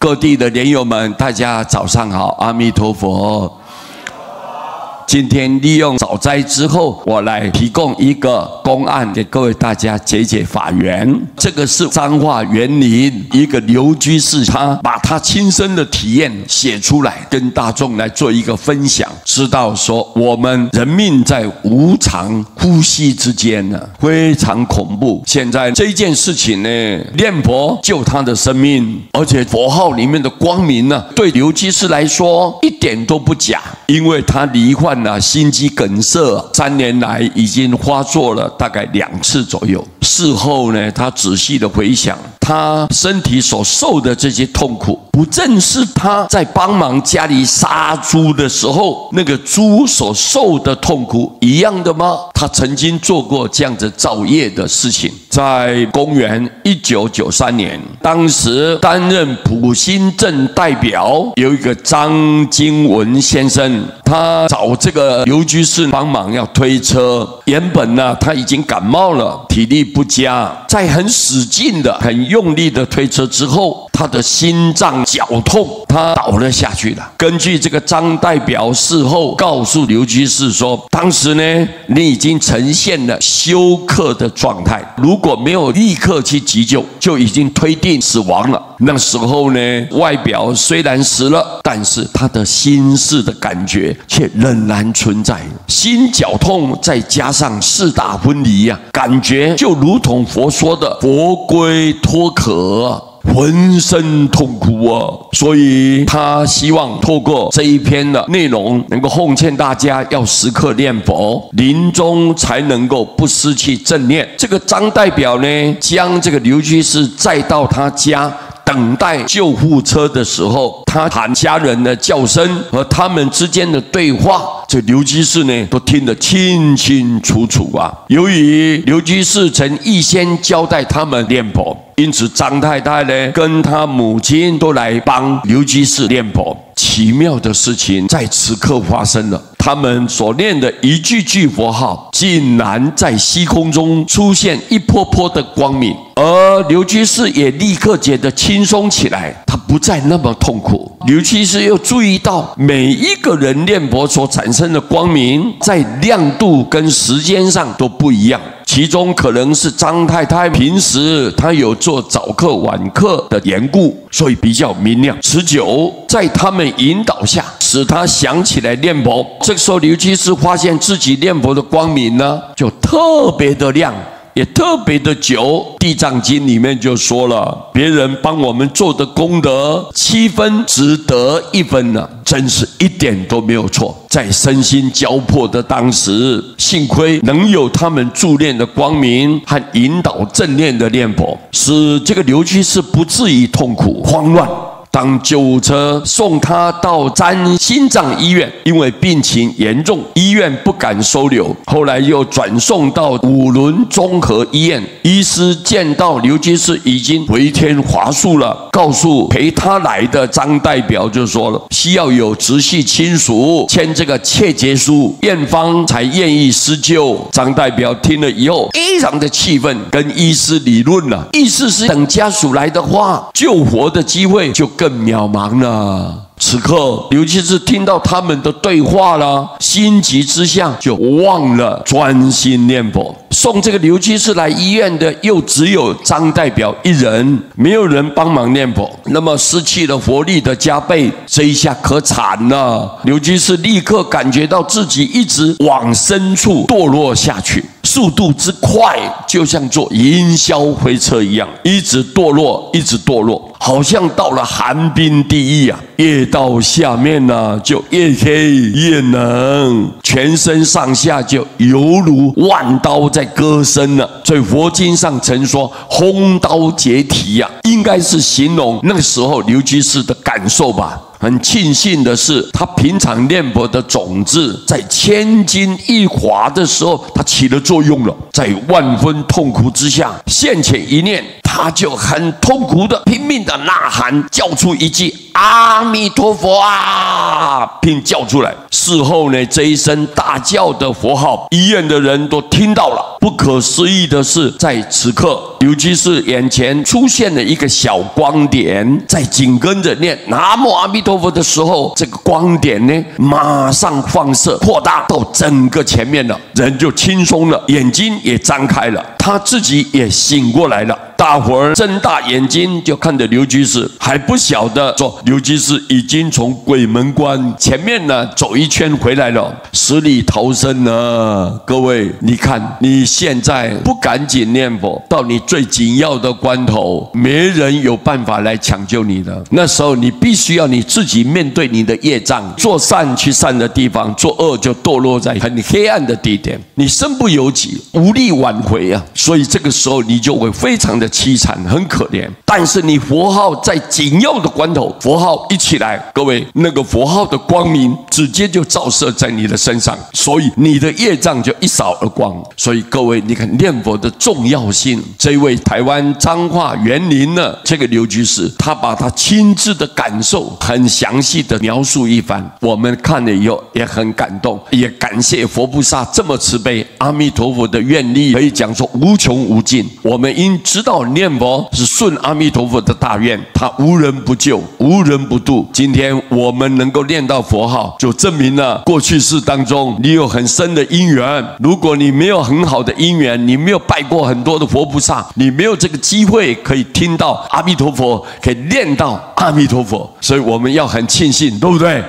各地的莲友们，大家早上好，阿弥陀佛。今天利用早斋之后，我来提供一个公案给各位大家解解法缘。这个是彰化园林一个刘居士，他把他亲身的体验写出来，跟大众来做一个分享。知道说我们人命在无常呼吸之间呢，非常恐怖。现在这件事情呢，念佛救他的生命，而且佛号里面的光明呢，对刘居士来说一点都不假，因为他罹患心肌梗塞，3年来已经发作了大概2次左右。事后呢，他仔细的回想，他身体所受的这些痛苦，不正是他在帮忙家里杀猪的时候，那个猪所受的痛苦一样的吗？他曾经做过这样子造业的事情。在公元1993年，当时担任普心镇代表有一个张经文先生，他找这个刘居士帮忙要推车。原本呢，他已经感冒了，体力不佳，在很使劲的、很用力的推车之后，他的心脏绞痛，他倒了下去了。根据这个张代表事后告诉刘居士说，当时呢，你已经呈现了休克的状态，如果没有立刻去急救，就已经推定死亡了。那时候呢，外表虽然死了，但是他的心事的感觉却仍然存在。心绞痛再加上4大分离感觉就如同佛说的佛归脱壳，浑身痛苦所以他希望透过这一篇的内容，能够奉劝大家要时刻念佛，临终才能够不失去正念。这个张代表呢，将这个刘居士载到他家，等待救护车的时候，他喊家人的叫声和他们之间的对话，这刘居士呢都听得清清楚楚由于刘居士曾预先交代他们念佛，因此张太太呢跟他母亲都来帮刘居士念佛。奇妙的事情在此刻发生了，他们所念的一句句佛号，竟然在虚空中出现一波波的光明，而刘居士也立刻觉得轻松起来，他不再那么痛苦。刘居士又注意到，每一个人念佛所产生的光明，在亮度跟时间上都不一样。其中可能是张太太平时她有做早课晚课的缘故，所以比较明亮持久。在他们引导下，使他想起来念佛。这个时候，刘居士发现自己念佛的光明呢，就特别的亮，也特别的久。地藏经里面就说了，别人帮我们做的功德7分只得1分呢，真是一点都没有错。在身心交迫的当时，幸亏能有他们助念的光明和引导正念的念佛，使这个刘居士不至于痛苦慌乱。当救护车送他到詹心脏医院，因为病情严重，医院不敢收留，后来又转送到五伦综合医院。医师见到刘居士已经回天乏术了，告诉陪他来的张代表就说了，需要有直系亲属签这个切结书，院方才愿意施救。张代表听了以后非常的气愤，跟医师理论了，意思是等家属来的话，救活的机会就更渺茫了。此刻刘居士听到他们的对话了，心急之下就忘了专心念佛。送这个刘居士来医院的又只有张代表一人，没有人帮忙念佛，那么失去了佛力的加倍，这一下可惨了。刘居士立刻感觉到自己一直往深处堕落下去，速度之快，就像坐云霄飞车一样，一直堕落，一直堕落，好像到了寒冰地狱越到下面就越黑越冷，全身上下就犹如万刀在割身了。所以佛经上曾说轰刀截体应该是形容那个时候刘居士的感受吧。很庆幸的是，他平常念佛的种子，在千钧一发的时候，它起了作用了。在万分痛苦之下，现前一念，他就很痛苦的拼命的呐喊，叫出一句阿弥陀佛啊，并叫出来。事后呢，这一声大叫的佛号，医院的人都听到了。不可思议的是，在此刻，刘居士眼前出现了一个小光点，在紧跟着念南无阿弥陀佛的时候，这个光点呢，马上放射扩大到整个前面了，人就轻松了，眼睛也张开了，他自己也醒过来了。大伙儿睁大眼睛就看着刘居士，还不晓得说刘居士已经从鬼门关前面呢走一圈回来了，死里逃生呢。各位，你看你现在不赶紧念佛，到你最紧要的关头，没人有办法来抢救你的。那时候你必须要你自己面对你的业障，做善去善的地方，做恶就堕落在很黑暗的地点，你身不由己，无力挽回啊。所以这个时候你就会非常的凄惨，很可怜。但是你佛号在紧要的关头，佛号一起来，各位，那个佛号的光明直接就照射在你的身上，所以你的业障就一扫而光。所以各位，你看念佛的重要性。这一位台湾彰化园林的这个刘居士，他把他亲自的感受很详细的描述一番，我们看了以后也很感动，也感谢佛菩萨这么慈悲，阿弥陀佛的愿力可以讲说无穷无尽。我们应知道念佛是顺阿弥陀佛的大愿，他无人不救，无人不度。今天我们能够念到佛号，就证明了过去世当中你有很深的因缘。如果你没有很好的因缘，你没有拜过很多的佛菩萨，你没有这个机会可以听到阿弥陀佛，可以念到阿弥陀佛。所以我们要很庆幸，对不对？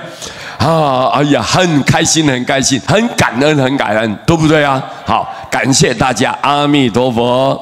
哎呀，很开心，很开心，很感恩，很感恩，对不对啊？好，感谢大家，阿弥陀佛。